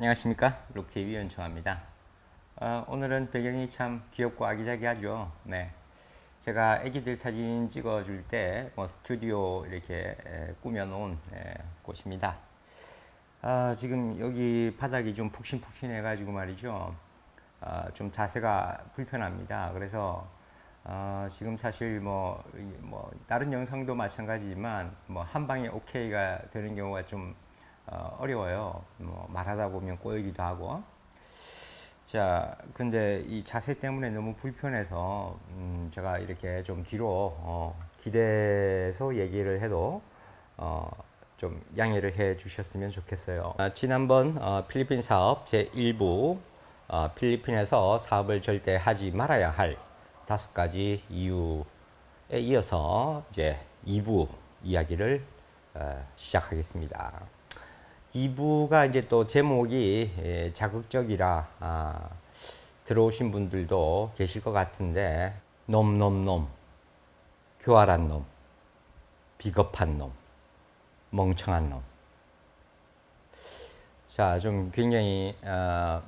안녕하십니까, 룩TV 연초합니다. 오늘은 배경이 참 귀엽고 아기자기하죠. 네, 제가 아기들 사진 찍어줄 때 스튜디오 이렇게 꾸며 놓은 곳입니다. 지금 여기 바닥이 좀 푹신푹신해 가지고 말이죠, 좀 자세가 불편합니다. 그래서 지금 사실 다른 영상도 마찬가지지만 한 방에 오케이가 되는 경우가 좀 어려워요. 말하다 보면 꼬이기도 하고. 자, 근데 이 자세 때문에 너무 불편해서 제가 이렇게 좀 뒤로 기대서 얘기를 해도 좀 양해를 해 주셨으면 좋겠어요. 지난번 필리핀 사업 제1부 필리핀에서 사업을 절대 하지 말아야 할 5가지 이유에 이어서 이제 2부 이야기를 시작하겠습니다. 2부가 이제 또 제목이 자극적이라 들어오신 분들도 계실 것 같은데, 놈, 교활한 놈, 비겁한 놈, 멍청한 놈. 자, 좀 굉장히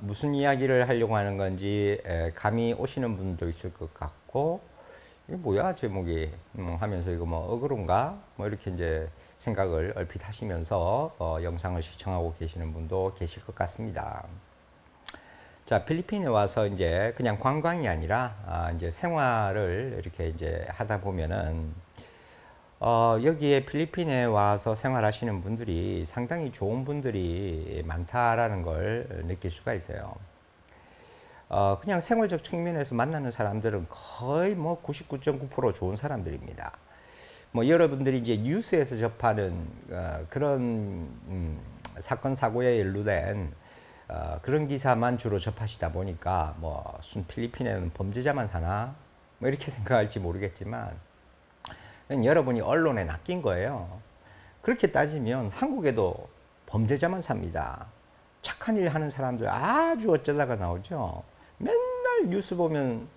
무슨 이야기를 하려고 하는 건지 감이 오시는 분도 있을 것 같고, 이게 뭐야 제목이 하면서 이거 어그로인가 이렇게 이제 생각을 얼핏 하시면서 영상을 시청하고 계시는 분도 계실 것 같습니다. 자, 필리핀에 와서 이제 그냥 관광이 아니라 이제 생활을 이렇게 이제 하다 보면은 여기에 필리핀에 와서 생활하시는 분들이 상당히 좋은 분들이 많다라는 걸 느낄 수가 있어요. 그냥 생활적 측면에서 만나는 사람들은 거의 99.9% 좋은 사람들입니다. 여러분들이 이제 뉴스에서 접하는 그런 사건 사고에 연루된 그런 기사만 주로 접하시다 보니까 순 필리핀에는 범죄자만 사나 이렇게 생각할지 모르겠지만, 여러분이 언론에 낚인 거예요. 그렇게 따지면 한국에도 범죄자만 삽니다. 착한 일 하는 사람들 아주 어쩌다가 나오죠. 맨날 뉴스 보면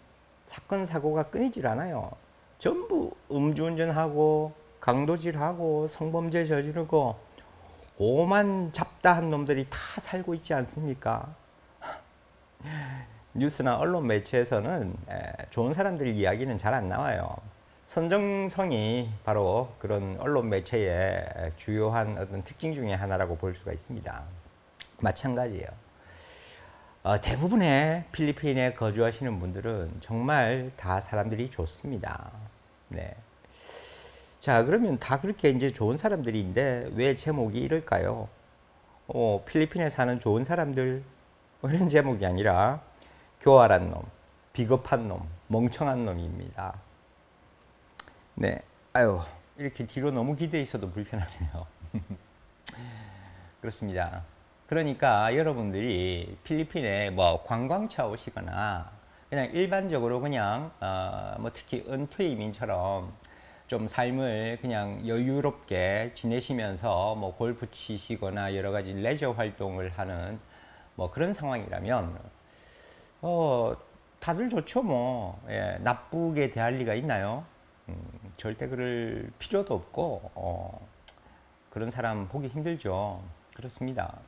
사건 사고가 끊이질 않아요. 전부 음주운전하고 강도질하고 성범죄 저지르고 오만 잡다한 놈들이 다 살고 있지 않습니까? 뉴스나 언론 매체에서는 좋은 사람들 이야기는 잘 안 나와요. 선정성이 바로 그런 언론 매체의 주요한 어떤 특징 중에 하나라고 볼 수가 있습니다. 마찬가지예요. 대부분의 필리핀에 거주하시는 분들은 정말 다 사람들이 좋습니다. 네. 자, 그러면 다 그렇게 이제 좋은 사람들인데 왜 제목이 이럴까요? 필리핀에 사는 좋은 사람들 이런 제목이 아니라 교활한 놈, 비겁한 놈, 멍청한 놈입니다. 네. 아유, 이렇게 뒤로 너무 기대해 있어도 불편하네요. 그렇습니다. 그러니까 여러분들이 필리핀에 관광차 오시거나 그냥 일반적으로 그냥 특히 은퇴 이민처럼 좀 삶을 그냥 여유롭게 지내시면서 골프 치시거나 여러 가지 레저 활동을 하는 그런 상황이라면 다들 좋죠. 예, 나쁘게 대할 리가 있나요? 절대 그럴 필요도 없고 그런 사람 보기 힘들죠. 그렇습니다.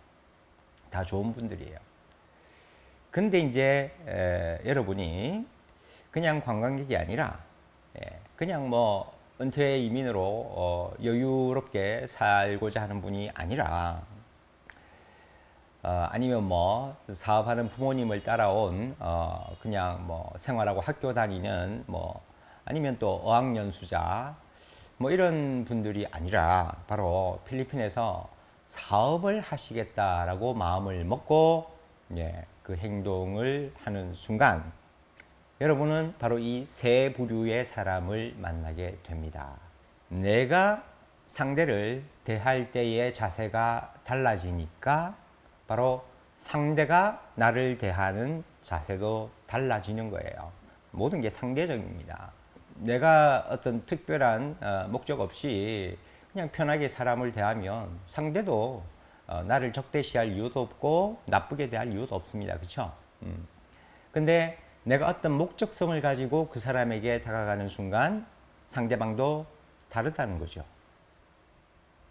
다 좋은 분들이에요. 근데 이제 여러분이 그냥 관광객이 아니라 그냥 은퇴 이민으로 여유롭게 살고자 하는 분이 아니라 아니면 사업하는 부모님을 따라온 그냥 생활하고 학교 다니는 아니면 또 어학연수자 이런 분들이 아니라 바로 필리핀에서 사업을 하시겠다라고 마음을 먹고 그 행동을 하는 순간 여러분은 바로 이 세 부류의 사람을 만나게 됩니다. 내가 상대를 대할 때의 자세가 달라지니까 바로 상대가 나를 대하는 자세도 달라지는 거예요. 모든 게 상대적입니다. 내가 어떤 특별한 목적 없이 그냥 편하게 사람을 대하면 상대도 나를 적대시할 이유도 없고 나쁘게 대할 이유도 없습니다. 그렇죠? 근데 내가 어떤 목적성을 가지고 그 사람에게 다가가는 순간 상대방도 다르다는 거죠.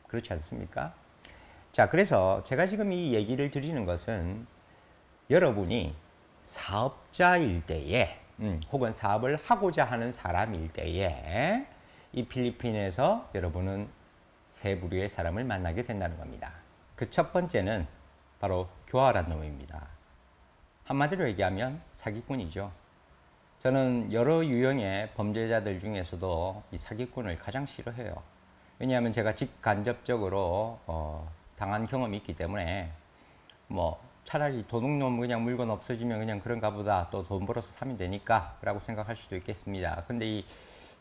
그렇지 않습니까? 자, 그래서 제가 지금 이 얘기를 드리는 것은 여러분이 사업자일 때에 혹은 사업을 하고자 하는 사람일 때에 이 필리핀에서 여러분은 세 부류의 사람을 만나게 된다는 겁니다. 그 첫 번째는 바로 교활한 놈입니다. 한마디로 얘기하면 사기꾼이죠. 저는 여러 유형의 범죄자들 중에서도 이 사기꾼을 가장 싫어해요. 왜냐하면 제가 직간접적으로 당한 경험이 있기 때문에 뭐 차라리 도둑놈 그냥 물건 없어지면 그냥 그런가 보다, 또 돈 벌어서 사면 되니까 라고 생각할 수도 있겠습니다. 근데 이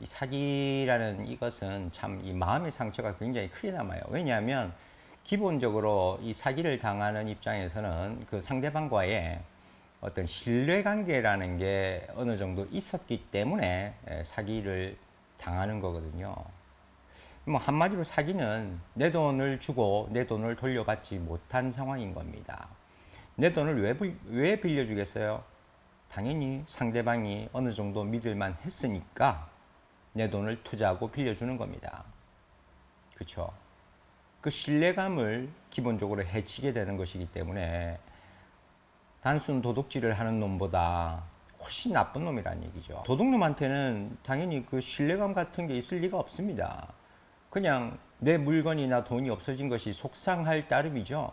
사기라는 이것은 참 이 마음의 상처가 굉장히 크게 남아요. 왜냐하면 기본적으로 이 사기를 당하는 입장에서는 그 상대방과의 어떤 신뢰관계라는 게 어느 정도 있었기 때문에 사기를 당하는 거거든요. 뭐 한마디로 사기는 내 돈을 주고 내 돈을 돌려받지 못한 상황인 겁니다. 내 돈을 왜 빌려주겠어요? 당연히 상대방이 어느 정도 믿을만 했으니까 내 돈을 투자하고 빌려주는 겁니다. 그렇죠? 그 신뢰감을 기본적으로 해치게 되는 것이기 때문에 단순 도둑질을 하는 놈보다 훨씬 나쁜 놈이라는 얘기죠. 도둑놈한테는 당연히 그 신뢰감 같은 게 있을 리가 없습니다. 그냥 내 물건이나 돈이 없어진 것이 속상할 따름이죠.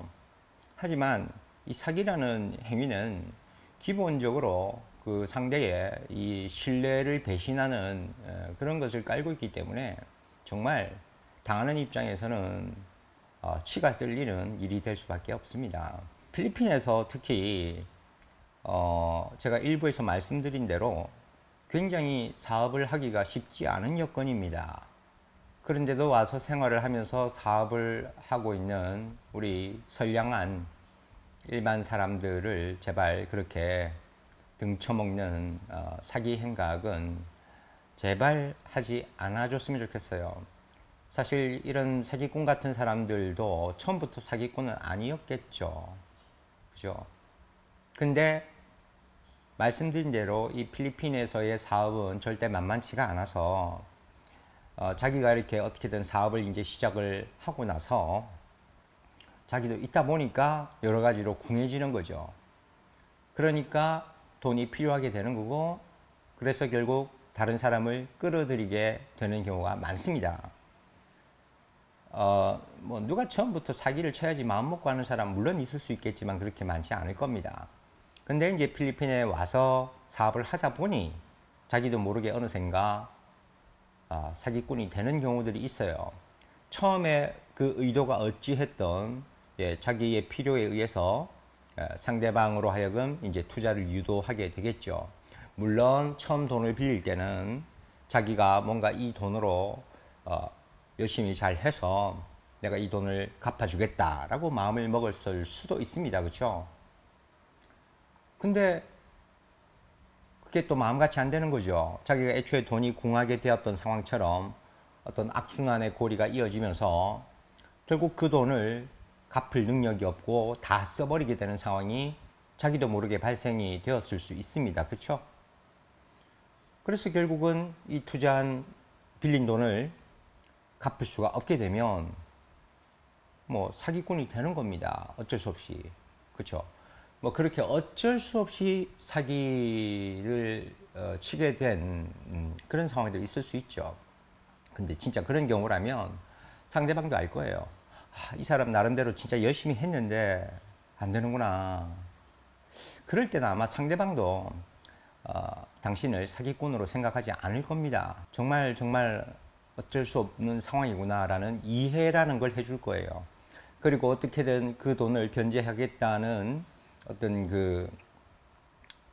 하지만 이 사기라는 행위는 기본적으로 그 상대의 이 신뢰를 배신하는 그런 것을 깔고 있기 때문에 정말 당하는 입장에서는 치가 떨리는 일이 될 수밖에 없습니다. 필리핀에서 특히 제가 일부에서 말씀드린 대로 굉장히 사업을 하기가 쉽지 않은 여건입니다. 그런데도 와서 생활을 하면서 사업을 하고 있는 우리 선량한 일반 사람들을 제발 그렇게 등쳐먹는 사기 행각은 제발 하지 않아줬으면 좋겠어요. 사실 이런 사기꾼 같은 사람들도 처음부터 사기꾼은 아니었겠죠. 그죠? 근데 말씀드린 대로 이 필리핀에서의 사업은 절대 만만치가 않아서 자기가 이렇게 어떻게든 사업을 이제 시작을 하고 나서 자기도 있다 보니까 여러 가지로 궁해지는 거죠. 그러니까 돈이 필요하게 되는 거고, 그래서 결국 다른 사람을 끌어들이게 되는 경우가 많습니다. 뭐 누가 처음부터 사기를 쳐야지 마음 먹고 하는 사람 물론 있을 수 있겠지만 그렇게 많지 않을 겁니다. 근데 이제 필리핀에 와서 사업을 하다 보니 자기도 모르게 어느샌가 사기꾼이 되는 경우들이 있어요. 처음에 그 의도가 어찌했던 자기의 필요에 의해서 상대방으로 하여금 이제 투자를 유도하게 되겠죠. 물론 처음 돈을 빌릴 때는 자기가 뭔가 이 돈으로 열심히 잘 해서 내가 이 돈을 갚아주겠다라고 마음을 먹었을 수도 있습니다. 그렇죠? 근데 그게 또 마음같이 안 되는 거죠. 자기가 애초에 돈이 궁하게 되었던 상황처럼 어떤 악순환의 고리가 이어지면서 결국 그 돈을 갚을 능력이 없고 다 써버리게 되는 상황이 자기도 모르게 발생이 되었을 수 있습니다. 그렇죠? 그래서 결국은 이 투자한 빌린 돈을 갚을 수가 없게 되면 뭐 사기꾼이 되는 겁니다. 어쩔 수 없이. 그렇죠? 뭐 그렇게 어쩔 수 없이 사기를 치게 된 그런 상황도 있을 수 있죠. 근데 진짜 그런 경우라면 상대방도 알 거예요. 이 사람 나름대로 진짜 열심히 했는데 안 되는구나. 그럴 때는 아마 상대방도 당신을 사기꾼으로 생각하지 않을 겁니다. 정말 어쩔 수 없는 상황이구나 라는 이해라는 걸 해줄 거예요. 그리고 어떻게든 그 돈을 변제하겠다는 어떤 그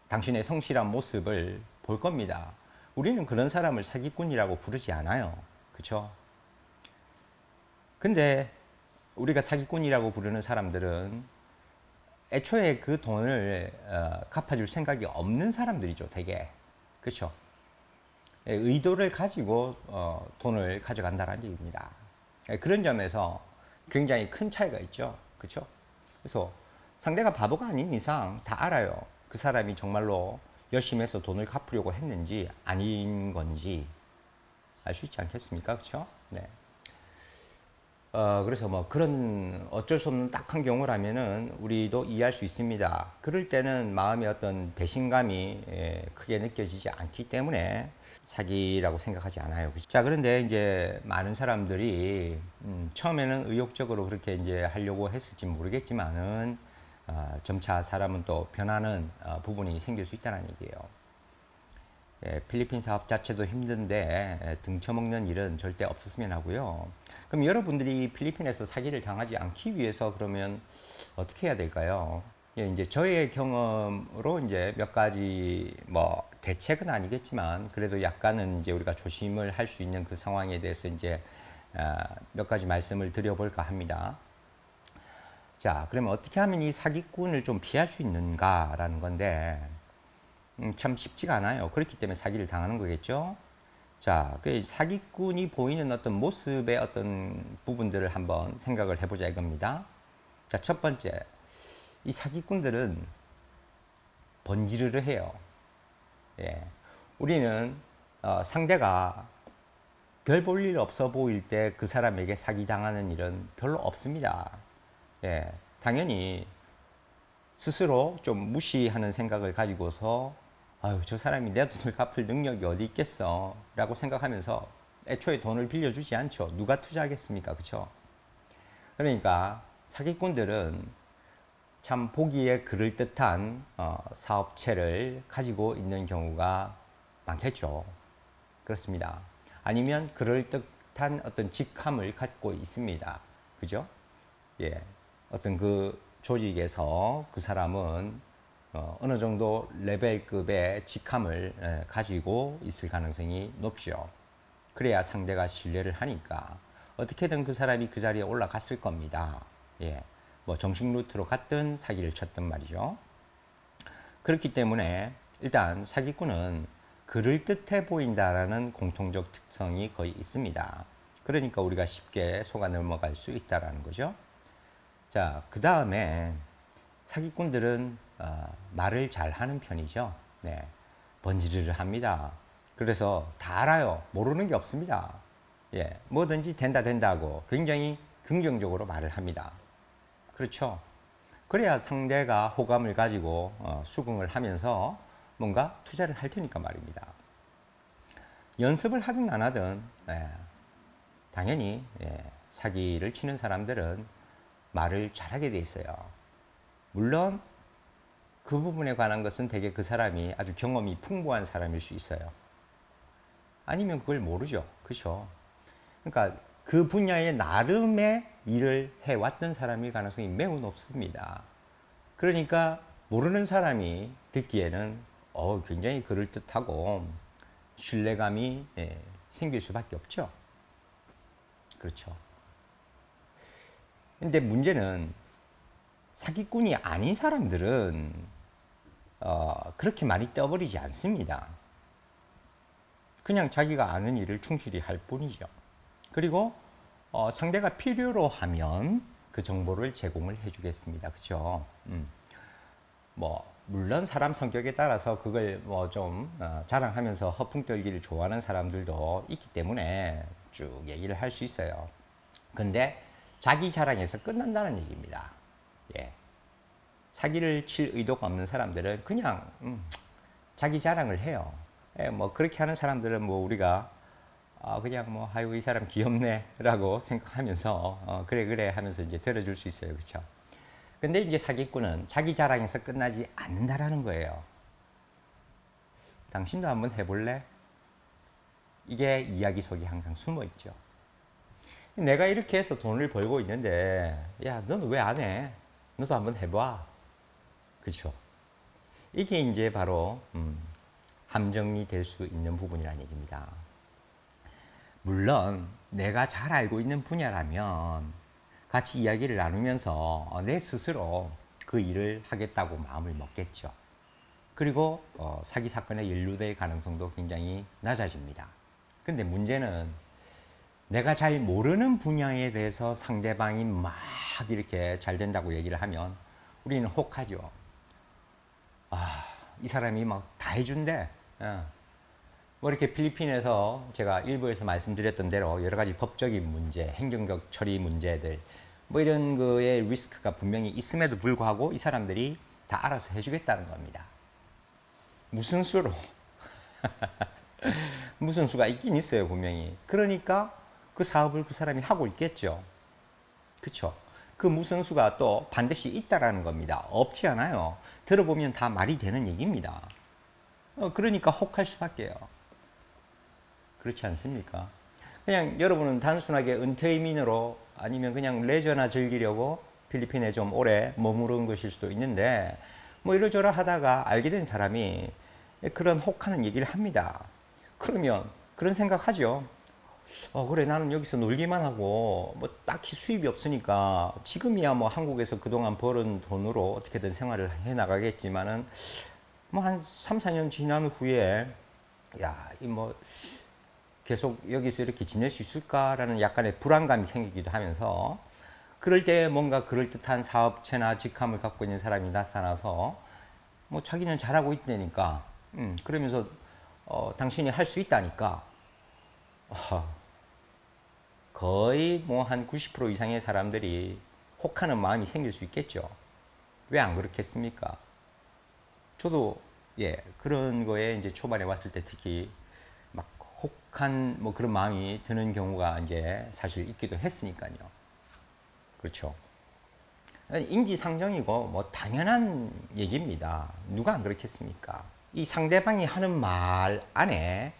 당신의 성실한 모습을 볼 겁니다. 우리는 그런 사람을 사기꾼이라고 부르지 않아요. 그렇죠? 근데 우리가 사기꾼이라고 부르는 사람들은 애초에 그 돈을 갚아줄 생각이 없는 사람들이죠. 되게. 그렇죠? 의도를 가지고 돈을 가져간다는 얘기입니다. 그런 점에서 굉장히 큰 차이가 있죠. 그렇죠? 그래서 상대가 바보가 아닌 이상 다 알아요. 그 사람이 정말로 열심히 해서 돈을 갚으려고 했는지 아닌 건지 알 수 있지 않겠습니까? 그렇죠? 네. 그래서 뭐 그런 어쩔 수 없는 딱한 경우라면은 우리도 이해할 수 있습니다. 그럴 때는 마음의 어떤 배신감이 크게 느껴지지 않기 때문에 사기라고 생각하지 않아요. 자, 그런데 이제 많은 사람들이 처음에는 의욕적으로 그렇게 이제 하려고 했을지 모르겠지만은 점차 사람은 또 변하는 부분이 생길 수 있다는 얘기예요. 필리핀 사업 자체도 힘든데 등쳐먹는 일은 절대 없었으면 하고요. 그럼 여러분들이 필리핀에서 사기를 당하지 않기 위해서 그러면 어떻게 해야 될까요? 이제 저의 경험으로 이제 몇 가지 뭐 대책은 아니겠지만 그래도 약간은 이제 우리가 조심을 할 수 있는 그 상황에 대해서 이제 몇 가지 말씀을 드려볼까 합니다. 자, 그러면 어떻게 하면 이 사기꾼을 좀 피할 수 있는가라는 건데 참 쉽지가 않아요. 그렇기 때문에 사기를 당하는 거겠죠. 자, 그 사기꾼이 보이는 어떤 모습의 어떤 부분들을 한번 생각을 해보자 이겁니다. 자, 첫 번째, 이 사기꾼들은 번지르르 해요. 예. 우리는 상대가 별 볼 일 없어 보일 때 그 사람에게 사기당하는 일은 별로 없습니다. 예. 당연히 스스로 좀 무시하는 생각을 가지고서 아유, 저 사람이 내 돈을 갚을 능력이 어디 있겠어 라고 생각하면서 애초에 돈을 빌려주지 않죠. 누가 투자하겠습니까? 그쵸? 그러니까 사기꾼들은 참 보기에 그럴듯한 사업체를 가지고 있는 경우가 많겠죠. 그렇습니다. 아니면 그럴듯한 어떤 직함을 갖고 있습니다. 그죠? 예. 어떤 그 조직에서 그 사람은 어느 정도 레벨급의 직함을 가지고 있을 가능성이 높죠. 그래야 상대가 신뢰를 하니까 어떻게든 그 사람이 그 자리에 올라갔을 겁니다. 예. 뭐 정식 루트로 갔든 사기를 쳤든 말이죠. 그렇기 때문에 일단 사기꾼은 그럴듯해 보인다라는 공통적 특성이 거의 있습니다. 그러니까 우리가 쉽게 속아 넘어갈 수 있다라는 거죠. 자, 그 다음에 사기꾼들은 말을 잘 하는 편이죠. 네. 번지르르 합니다. 그래서 다 알아요. 모르는 게 없습니다. 예, 뭐든지 된다 하고 굉장히 긍정적으로 말을 합니다. 그렇죠? 그래야 상대가 호감을 가지고 수긍을 하면서 뭔가 투자를 할 테니까 말입니다. 연습을 하든 안 하든 당연히 사기를 치는 사람들은 말을 잘하게 돼 있어요. 물론 그 부분에 관한 것은 대개 그 사람이 아주 경험이 풍부한 사람일 수 있어요. 아니면 그걸 모르죠. 그렇죠? 그러니까 그 분야의 나름의 일을 해왔던 사람일 가능성이 매우 높습니다. 그러니까 모르는 사람이 듣기에는 굉장히 그럴듯하고 신뢰감이 생길 수밖에 없죠. 그렇죠. 근데 문제는 사기꾼이 아닌 사람들은 그렇게 많이 떠버리지 않습니다. 그냥 자기가 아는 일을 충실히 할 뿐이죠. 그리고 상대가 필요로 하면 그 정보를 제공을 해주겠습니다. 그렇죠? 뭐 물론 사람 성격에 따라서 그걸 뭐 좀 자랑하면서 허풍 떨기를 좋아하는 사람들도 있기 때문에 쭉 얘기를 할 수 있어요. 근데 자기 자랑에서 끝난다는 얘기입니다. 예. 사기를 칠 의도가 없는 사람들은 그냥 자기 자랑을 해요. 예, 뭐 그렇게 하는 사람들은 뭐 우리가 그냥 뭐 아이고 이 사람 귀엽네 라고 생각하면서 그래 하면서 이제 들어줄 수 있어요. 그렇죠? 근데 이제 사기꾼은 자기 자랑에서 끝나지 않는다라는 거예요. 당신도 한번 해볼래? 이게 이야기 속에 항상 숨어 있죠. 내가 이렇게 해서 돈을 벌고 있는데 야 너는 왜 안 해? 너도 한번 해봐. 그렇죠? 이게 이제 바로 함정이 될 수 있는 부분이라는 얘기입니다. 물론 내가 잘 알고 있는 분야라면 같이 이야기를 나누면서 내 스스로 그 일을 하겠다고 마음을 먹겠죠. 그리고 사기 사건에 연루될 가능성도 굉장히 낮아집니다. 근데 문제는 내가 잘 모르는 분야에 대해서 상대방이 막 이렇게 잘 된다고 얘기를 하면 우리는 혹하죠. 이 사람이 막 다 해준대. 뭐 이렇게 필리핀에서 제가 일부에서 말씀드렸던 대로 여러 가지 법적인 문제, 행정적 처리 문제들 뭐 이런 거에 리스크가 분명히 있음에도 불구하고 이 사람들이 다 알아서 해주겠다는 겁니다. 무슨 수로? 무슨 수가 있긴 있어요, 분명히. 그러니까 그 사업을 그 사람이 하고 있겠죠. 그쵸? 그 무슨 수가 또 반드시 있다라는 겁니다. 없지 않아요. 들어보면 다 말이 되는 얘기입니다. 그러니까 혹할 수밖에요. 그렇지 않습니까? 그냥 여러분은 단순하게 은퇴이민으로 아니면 그냥 레저나 즐기려고 필리핀에 좀 오래 머무른 것일 수도 있는데 뭐 이러저러 하다가 알게 된 사람이 그런 혹하는 얘기를 합니다. 그러면 그런 생각하죠. 그래 나는 여기서 놀기만 하고 뭐 딱히 수입이 없으니까 지금이야 뭐 한국에서 그동안 벌은 돈으로 어떻게든 생활을 해 나가겠지만은 뭐 한 3, 4년 지난 후에 야, 이 뭐 계속 여기서 이렇게 지낼 수 있을까라는 약간의 불안감이 생기기도 하면서 그럴 때 뭔가 그럴듯한 사업체나 직함을 갖고 있는 사람이 나타나서 뭐 자기는 잘하고 있다니까 그러면서 당신이 할 수 있다니까 거의 뭐 한 90% 이상의 사람들이 혹하는 마음이 생길 수 있겠죠. 왜 안 그렇겠습니까? 저도 그런 거에 이제 초반에 왔을 때 특히 막 혹한 뭐 그런 마음이 드는 경우가 이제 사실 있기도 했으니까요. 그렇죠. 인지상정이고 뭐 당연한 얘기입니다. 누가 안 그렇겠습니까? 이 상대방이 하는 말 안에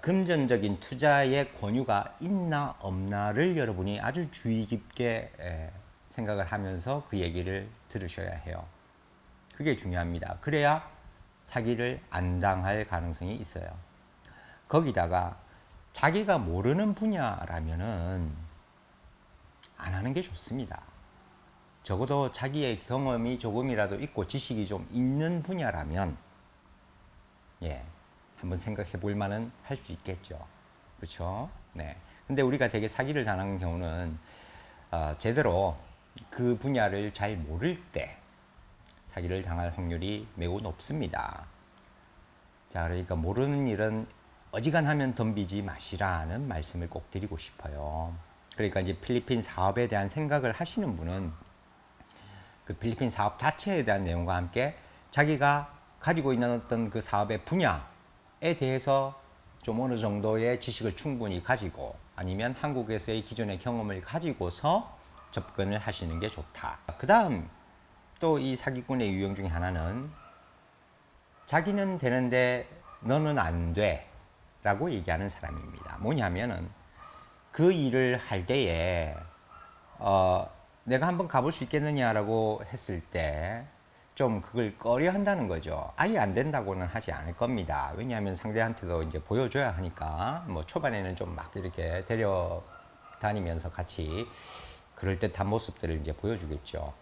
금전적인 투자의 권유가 있나 없나를 여러분이 아주 주의 깊게 생각을 하면서 그 얘기를 들으셔야 해요. 그게 중요합니다. 그래야 사기를 안 당할 가능성이 있어요. 거기다가 자기가 모르는 분야라면은 안 하는 게 좋습니다. 적어도 자기의 경험이 조금이라도 있고 지식이 좀 있는 분야라면 한번 생각해 볼 만은 할 수 있겠죠. 그렇죠? 네. 근데 우리가 되게 사기를 당하는 경우는 제대로 그 분야를 잘 모를 때 사기를 당할 확률이 매우 높습니다. 자, 그러니까 모르는 일은 어지간하면 덤비지 마시라는 말씀을 꼭 드리고 싶어요. 그러니까 이제 필리핀 사업에 대한 생각을 하시는 분은 그 필리핀 사업 자체에 대한 내용과 함께 자기가 가지고 있는 어떤 그 사업의 분야에 대해서 좀 어느 정도의 지식을 충분히 가지고 아니면 한국에서의 기존의 경험을 가지고서 접근을 하시는 게 좋다. 그 다음 또 이 사기꾼의 유형 중에 하나는 자기는 되는데 너는 안 돼 라고 얘기하는 사람입니다. 뭐냐면은 그 일을 할 때에 내가 한번 가볼 수 있겠느냐라고 했을 때 좀 그걸 꺼려 한다는 거죠. 아예 안 된다고는 하지 않을 겁니다. 왜냐하면 상대한테도 이제 보여줘야 하니까 뭐 초반에는 좀 막 이렇게 데려다니면서 같이 그럴듯한 모습들을 이제 보여주겠죠.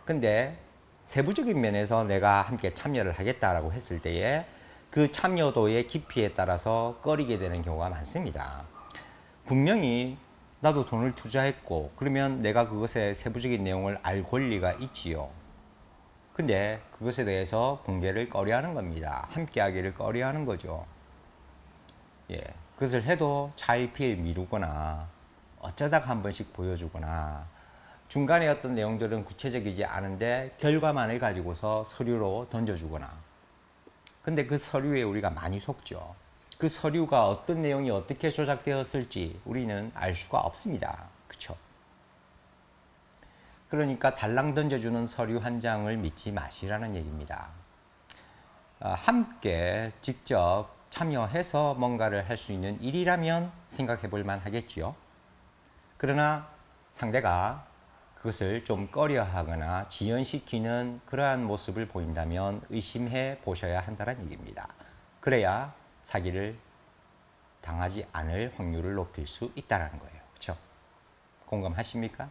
근데 세부적인 면에서 내가 함께 참여를 하겠다라고 했을 때에 그 참여도의 깊이에 따라서 꺼리게 되는 경우가 많습니다. 분명히 나도 돈을 투자했고 그러면 내가 그것의 세부적인 내용을 알 권리가 있지요. 근데 그것에 대해서 공개를 꺼려하는 겁니다. 함께 하기를 꺼려하는 거죠. 그것을 해도 차일피일 미루거나 어쩌다가 한 번씩 보여주거나 중간에 어떤 내용들은 구체적이지 않은데 결과만을 가지고서 서류로 던져주거나 근데 그 서류에 우리가 많이 속죠. 그 서류가 어떤 내용이 어떻게 조작되었을지 우리는 알 수가 없습니다. 그쵸? 그러니까 달랑 던져주는 서류 한 장을 믿지 마시라는 얘기입니다. 함께 직접 참여해서 뭔가를 할 수 있는 일이라면 생각해 볼 만 하겠지요. 그러나 상대가 그것을 좀 꺼려 하거나 지연시키는 그러한 모습을 보인다면 의심해 보셔야 한다는 얘기입니다. 그래야 사기를 당하지 않을 확률을 높일 수 있다는 거예요. 그렇죠? 공감하십니까?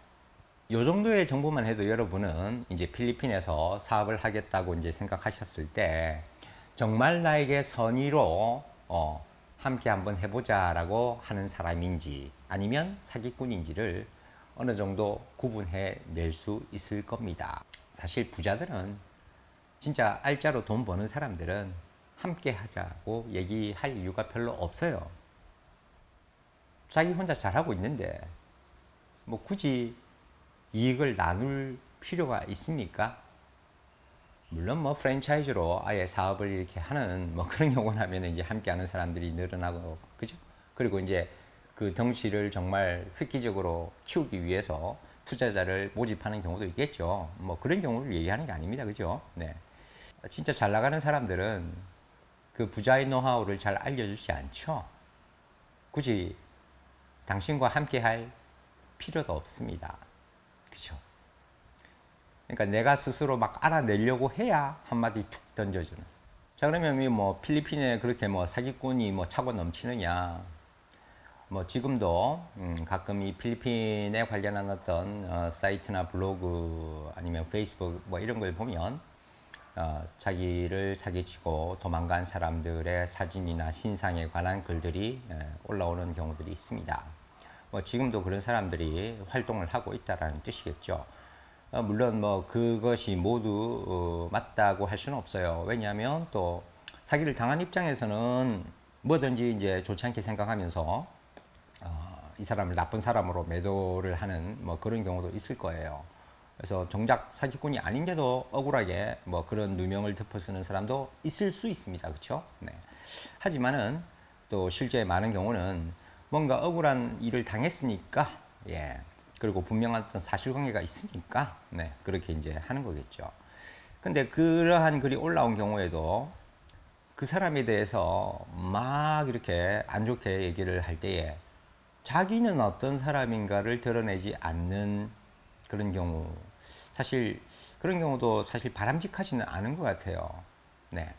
이 정도의 정보만 해도 여러분은 이제 필리핀에서 사업을 하겠다고 이제 생각하셨을 때 정말 나에게 선의로 함께 한번 해보자라고 하는 사람인지 아니면 사기꾼인지를 어느 정도 구분해 낼 수 있을 겁니다. 사실 부자들은 진짜 알짜로 돈 버는 사람들은 함께 하자고 얘기할 이유가 별로 없어요. 자기 혼자 잘하고 있는데 뭐 굳이 이익을 나눌 필요가 있습니까? 물론 뭐 프랜차이즈로 아예 사업을 이렇게 하는 뭐 그런 경우라면 이제 함께하는 사람들이 늘어나고, 그죠? 그리고 이제 그 덩치를 정말 획기적으로 키우기 위해서 투자자를 모집하는 경우도 있겠죠. 뭐 그런 경우를 얘기하는 게 아닙니다, 그죠? 네. 진짜 잘 나가는 사람들은 그 부자의 노하우를 잘 알려주지 않죠. 굳이 당신과 함께할 필요도 없습니다, 그죠? 그러니까 내가 스스로 막 알아내려고 해야 한마디 툭 던져주는. 자, 그러면 뭐 필리핀에 그렇게 뭐 사기꾼이 뭐 차고 넘치느냐? 뭐 지금도 가끔 이 필리핀에 관련한 어떤 사이트나 블로그 아니면 페이스북 뭐 이런 걸 보면 자기를 사기치고 도망간 사람들의 사진이나 신상에 관한 글들이 올라오는 경우들이 있습니다. 뭐 지금도 그런 사람들이 활동을 하고 있다는 뜻이겠죠. 물론 뭐 그것이 모두 맞다고 할 수는 없어요. 왜냐하면 또 사기를 당한 입장에서는 뭐든지 이제 좋지 않게 생각하면서 이 사람을 나쁜 사람으로 매도를 하는 뭐 그런 경우도 있을 거예요. 그래서 정작 사기꾼이 아닌데도 억울하게 뭐 그런 누명을 덮어쓰는 사람도 있을 수 있습니다. 그렇죠? 네. 하지만은 또 실제 많은 경우는 뭔가 억울한 일을 당했으니까, 예. 그리고 분명한 어떤 사실관계가 있으니까, 네. 그렇게 이제 하는 거겠죠. 근데 그러한 글이 올라온 경우에도 그 사람에 대해서 막 이렇게 안 좋게 얘기를 할 때에 자기는 어떤 사람인가를 드러내지 않는 그런 경우, 사실 그런 경우도 사실 바람직하지는 않은 것 같아요. 네.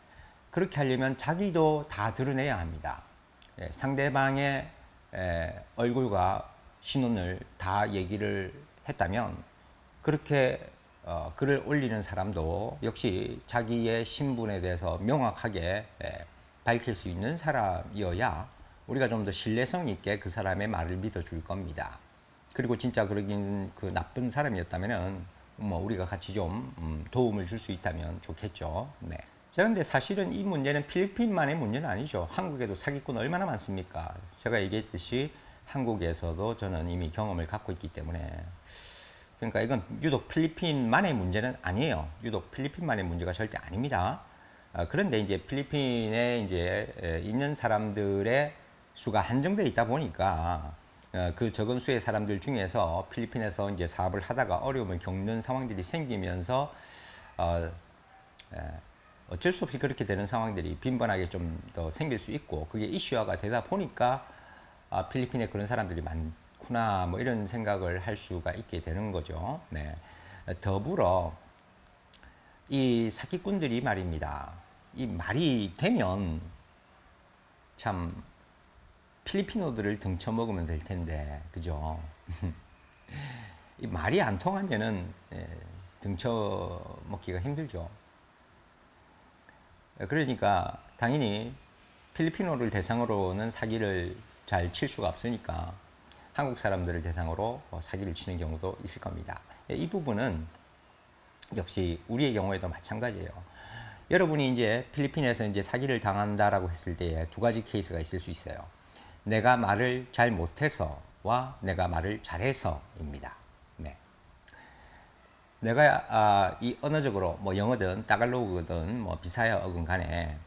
그렇게 하려면 자기도 다 드러내야 합니다. 예, 상대방의 얼굴과 신원을 다 얘기를 했다면 그렇게 글을 올리는 사람도 역시 자기의 신분에 대해서 명확하게 밝힐 수 있는 사람이어야 우리가 좀 더 신뢰성 있게 그 사람의 말을 믿어줄 겁니다. 그리고 진짜 그러긴 그 나쁜 사람이었다면은 뭐 우리가 같이 좀 도움을 줄 수 있다면 좋겠죠. 네. 자, 근데 사실은 이 문제는 필리핀만의 문제는 아니죠. 한국에도 사기꾼 얼마나 많습니까? 제가 얘기했듯이 한국에서도 저는 이미 경험을 갖고 있기 때문에, 그러니까 이건 유독 필리핀만의 문제는 아니에요. 유독 필리핀만의 문제가 절대 아닙니다. 그런데 이제 필리핀에 이제 있는 사람들의 수가 한정되어 있다 보니까 그 적은 수의 사람들 중에서 필리핀에서 이제 사업을 하다가 어려움을 겪는 상황들이 생기면서 어쩔 수 없이 그렇게 되는 상황들이 빈번하게 좀 더 생길 수 있고, 그게 이슈화가 되다 보니까 필리핀에 그런 사람들이 많구나 뭐 이런 생각을 할 수가 있게 되는 거죠. 네. 더불어 이 사기꾼들이 말입니다. 이 말이 되면 참 필리핀어들을 등쳐먹으면 될 텐데, 그죠? 이 말이 안 통하면은 등쳐먹기가 힘들죠. 그러니까 당연히 필리핀어를 대상으로는 사기를 잘 칠 수가 없으니까 한국 사람들을 대상으로 사기를 치는 경우도 있을 겁니다. 이 부분은 역시 우리의 경우에도 마찬가지예요. 여러분이 이제 필리핀에서 이제 사기를 당한다라고 했을 때 두 가지 케이스가 있을 수 있어요. 내가 말을 잘 못해서와 내가 말을 잘해서입니다. 네. 내가 이 언어적으로 뭐 영어든 따갈로그든 뭐 비사야어근 간에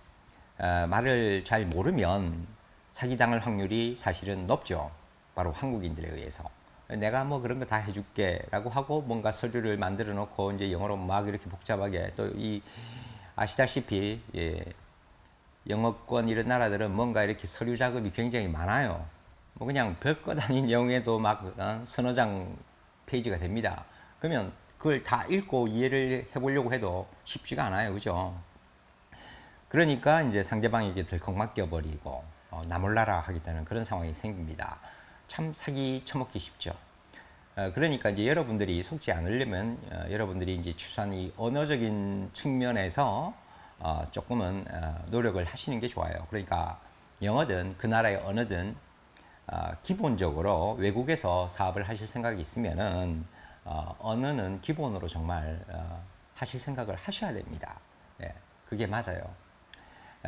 말을 잘 모르면 사기당할 확률이 사실은 높죠. 바로 한국인들에 의해서. 내가 뭐 그런 거 다 해줄게 라고 하고 뭔가 서류를 만들어 놓고 이제 영어로 막 이렇게 복잡하게, 또 이 아시다시피 영어권 이런 나라들은 뭔가 이렇게 서류 작업이 굉장히 많아요. 뭐 그냥 별것 아닌 영어에도 막 서너 장 페이지가 됩니다. 그러면 그걸 다 읽고 이해를 해보려고 해도 쉽지가 않아요. 그죠? 그러니까 이제 상대방에게 덜컥 맡겨버리고 나 몰라라 하겠다는 그런 상황이 생깁니다. 참 사기 쳐먹기 쉽죠. 그러니까 이제 여러분들이 속지 않으려면 여러분들이 이제 최소한 이 언어적인 측면에서 조금은 노력을 하시는 게 좋아요. 그러니까 영어든 그 나라의 언어든 기본적으로 외국에서 사업을 하실 생각이 있으면은 언어는 기본으로 정말 하실 생각을 하셔야 됩니다. 네, 그게 맞아요.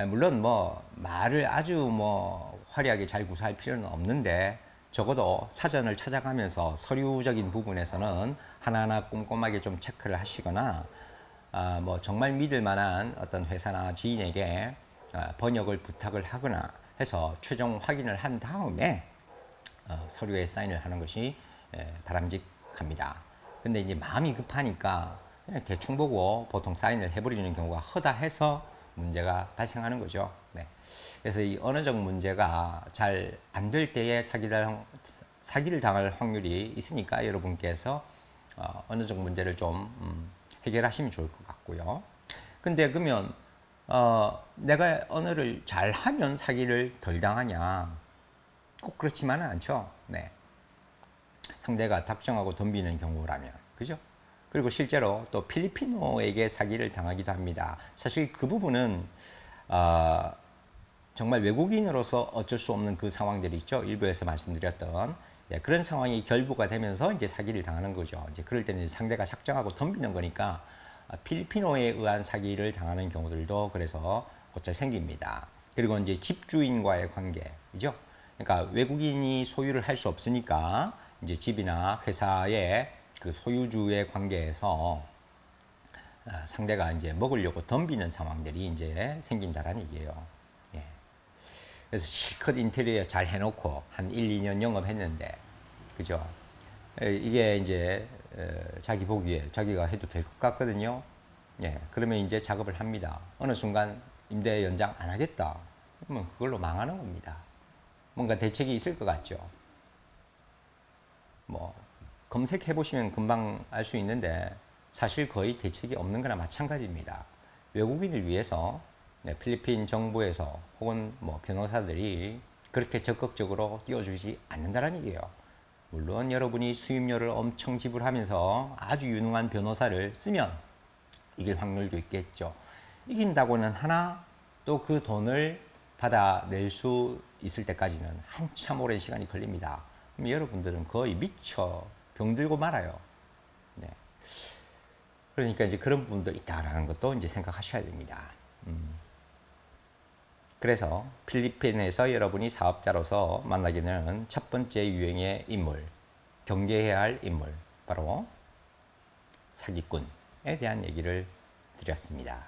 물론 뭐 말을 아주 뭐 화려하게 잘 구사할 필요는 없는데 적어도 사전을 찾아가면서 서류적인 부분에서는 하나하나 꼼꼼하게 좀 체크를 하시거나 뭐 정말 믿을 만한 어떤 회사나 지인에게 번역을 부탁을 하거나 해서 최종 확인을 한 다음에 서류에 사인을 하는 것이 바람직합니다. 근데 이제 마음이 급하니까 그냥 대충 보고 보통 사인을 해버리는 경우가 허다해서 문제가 발생하는 거죠. 네. 그래서 이 언어적 문제가 잘 안 될 때에 사기를 당할 확률이 있으니까 여러분께서 언어적 문제를 좀 해결하시면 좋을 것 같고요. 근데 그러면 내가 언어를 잘하면 사기를 덜 당하냐? 꼭 그렇지만은 않죠. 네. 상대가 답정하고 덤비는 경우라면, 그죠? 그리고 실제로 또 필리핀어에게 사기를 당하기도 합니다. 사실 그 부분은 정말 외국인으로서 어쩔 수 없는 그 상황들이 있죠. 일부에서 말씀드렸던 그런 상황이 결부가 되면서 이제 사기를 당하는 거죠. 이제 그럴 때는 상대가 작정하고 덤비는 거니까 필리핀어에 의한 사기를 당하는 경우들도 그래서 곧잘 생깁니다. 그리고 이제 집주인과의 관계이죠. 그러니까 외국인이 소유를 할 수 없으니까 이제 집이나 회사의 그 소유주의 관계에서 상대가 이제 먹으려고 덤비는 상황들이 이제 생긴다라는 얘기예요. 예. 그래서 실컷 인테리어 잘 해놓고 한 1, 2년 영업했는데, 그죠? 이게 이제 자기 보기에 자기가 해도 될 것 같거든요. 예. 그러면 이제 작업을 합니다. 어느 순간 임대 연장 안 하겠다. 그러면 그걸로 망하는 겁니다. 뭔가 대책이 있을 것 같죠. 뭐 검색해 보시면 금방 알 수 있는데 사실 거의 대책이 없는 거나 마찬가지입니다. 외국인을 위해서 필리핀 정부에서 혹은 뭐 변호사들이 그렇게 적극적으로 띄워주지 않는다는 얘기예요. 물론 여러분이 수임료를 엄청 지불하면서 아주 유능한 변호사를 쓰면 이길 확률도 있겠죠. 이긴다고는 하나 또 그 돈을 받아낼 수 있을 때까지는 한참 오랜 시간이 걸립니다. 그럼 여러분들은 거의 미쳐 병들고 말아요. 네. 그러니까 이제 그런 부분도 있다라는 것도 이제 생각하셔야 됩니다. 그래서 필리핀에서 여러분이 사업자로서 만나게 되는 첫 번째 유형의 인물, 경계해야 할 인물, 바로 사기꾼에 대한 얘기를 드렸습니다.